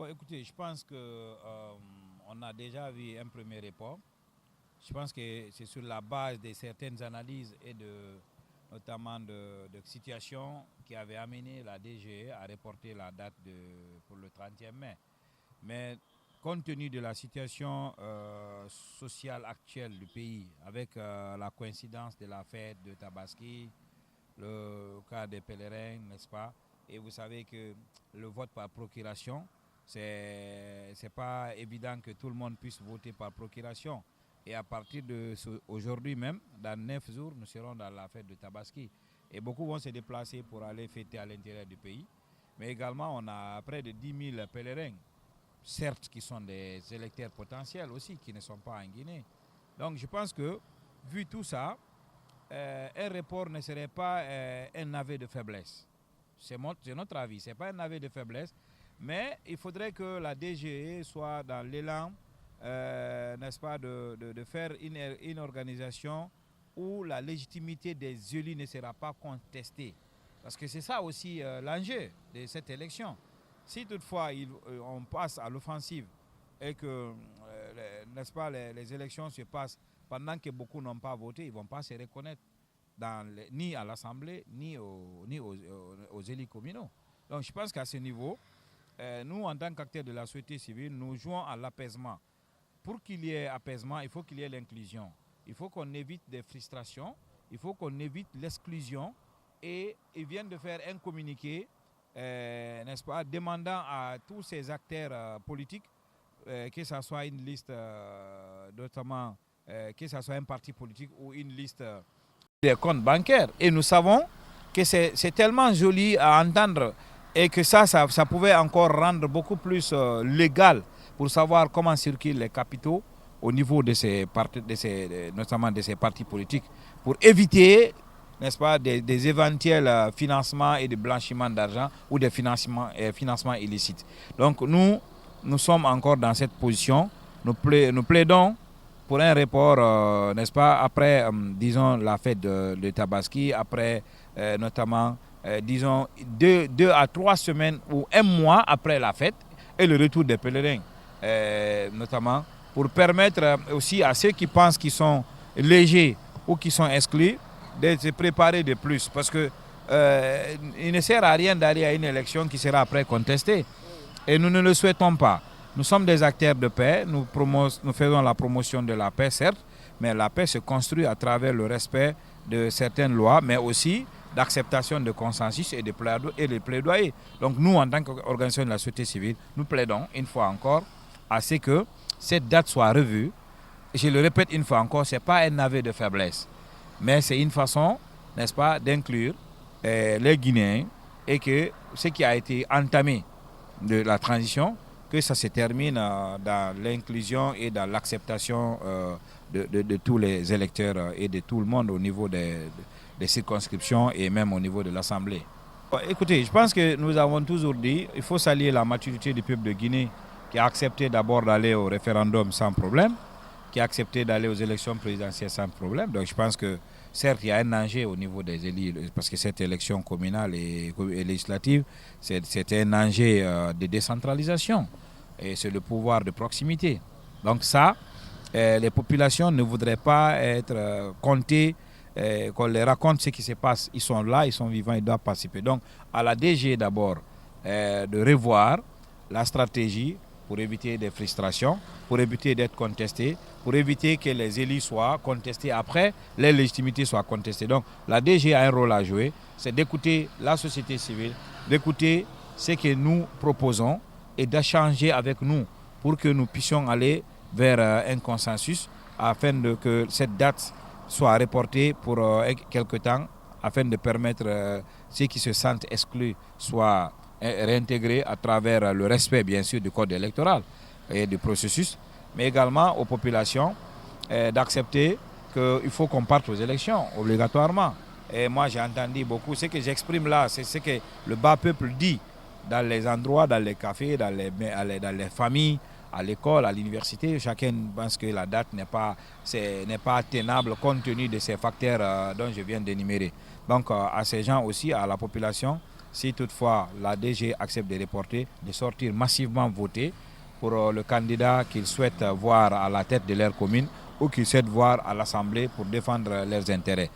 Bon, écoutez, je pense que on a déjà vu un premier report. Je pense que c'est sur la base de certaines analyses et notamment de situations qui avaient amené la DGE à reporter la date pour le 30e mai. Mais compte tenu de la situation sociale actuelle du pays, avec la coïncidence de la fête de Tabaski, le cas des pèlerins, n'est-ce pas? Et vous savez que le vote par procuration, c'est pas évident que tout le monde puisse voter par procuration. Et à partir de aujourd'hui même, dans 9 jours, nous serons dans la fête de Tabaski. Et beaucoup vont se déplacer pour aller fêter à l'intérieur du pays. Mais également, on a près de 10 000 pèlerins, certes qui sont des électeurs potentiels aussi, qui ne sont pas en Guinée. Donc je pense que, vu tout ça, un report ne serait pas un aveu de faiblesse. C'est notre avis, ce n'est pas un aveu de faiblesse, mais il faudrait que la DGE soit dans l'élan, n'est-ce pas, de faire une organisation où la légitimité des élus ne sera pas contestée. Parce que c'est ça aussi l'enjeu de cette élection. Si toutefois on passe à l'offensive et que, n'est-ce pas, les élections se passent pendant que beaucoup n'ont pas voté, ils ne vont pas se reconnaître ni à l'Assemblée, ni aux élus communaux. Donc je pense qu'à ce niveau, nous, en tant qu'acteurs de la société civile, nous jouons à l'apaisement. Pour qu'il y ait apaisement, il faut qu'il y ait l'inclusion. Il faut qu'on évite des frustrations, il faut qu'on évite l'exclusion. Et ils viennent de faire un communiqué, n'est-ce pas, demandant à tous ces acteurs politiques, que ce soit une liste, notamment, que ce soit un parti politique ou une liste des comptes bancaires. Et nous savons que c'est tellement joli à entendre et que ça pouvait encore rendre beaucoup plus légal pour savoir comment circulent les capitaux au niveau de ces partis, notamment de ces partis politiques, pour éviter, n'est-ce pas, des éventuels financements et de blanchiment d'argent ou des financements illicites. Donc nous sommes encore dans cette position. Nous plaidons pour un report, n'est-ce pas, après, disons, la fête de Tabaski, après, notamment, disons, 2 à 3 semaines ou un mois après la fête et le retour des pèlerins, notamment, pour permettre aussi à ceux qui pensent qu'ils sont légers ou qui sont exclus de se préparer de plus. Parce que il ne sert à rien d'aller à une élection qui sera après contestée. Et nous ne le souhaitons pas. Nous sommes des acteurs de paix, nous faisons la promotion de la paix, certes, mais la paix se construit à travers le respect de certaines lois, mais aussi d'acceptation de consensus et de plaidoyer. Donc nous, en tant qu'organisation de la société civile, nous plaidons une fois encore à ce que cette date soit revue. Je le répète une fois encore, ce n'est pas un aveu de faiblesse, mais c'est une façon, n'est-ce pas, d'inclure les Guinéens et que ce qui a été entamé de la transition, que ça se termine dans l'inclusion et dans l'acceptation de tous les électeurs et de tout le monde au niveau des circonscriptions et même au niveau de l'Assemblée. Écoutez, je pense que nous avons toujours dit qu'il faut saluer la maturité du peuple de Guinée qui a accepté d'abord d'aller au référendum sans problème, qui a accepté d'aller aux élections présidentielles sans problème. Donc je pense que certes, il y a un enjeu au niveau des élus, parce que cette élection communale et législative, c'est un enjeu de décentralisation. Et c'est le pouvoir de proximité. Donc ça, les populations ne voudraient pas être comptées, qu'on leur raconte ce qui se passe. Ils sont là, ils sont vivants, ils doivent participer. Donc à la DG d'abord, de revoir la stratégie pour éviter des frustrations, pour éviter d'être contestés, pour éviter que les élus soient contestés après, les légitimités soient contestées. Donc la DG a un rôle à jouer, c'est d'écouter la société civile, d'écouter ce que nous proposons et d'échanger avec nous pour que nous puissions aller vers un consensus afin que cette date soit reportée pour quelque temps, afin de permettre ceux qui se sentent exclus soient réintégrés à travers le respect bien sûr du code électoral et du processus, mais également aux populations d'accepter qu'il faut qu'on parte aux élections obligatoirement. Et moi j'ai entendu beaucoup, ce que j'exprime là, c'est ce que le bas peuple dit dans les endroits, dans les cafés, dans les familles, à l'école, à l'université. Chacun pense que la date n'est pas tenable compte tenu de ces facteurs dont je viens d'énumérer. Donc à ces gens aussi, à la population, si toutefois la DG accepte de reporter, de sortir massivement voter pour le candidat qu'ils souhaitent voir à la tête de leur commune ou qu'ils souhaitent voir à l'Assemblée pour défendre leurs intérêts.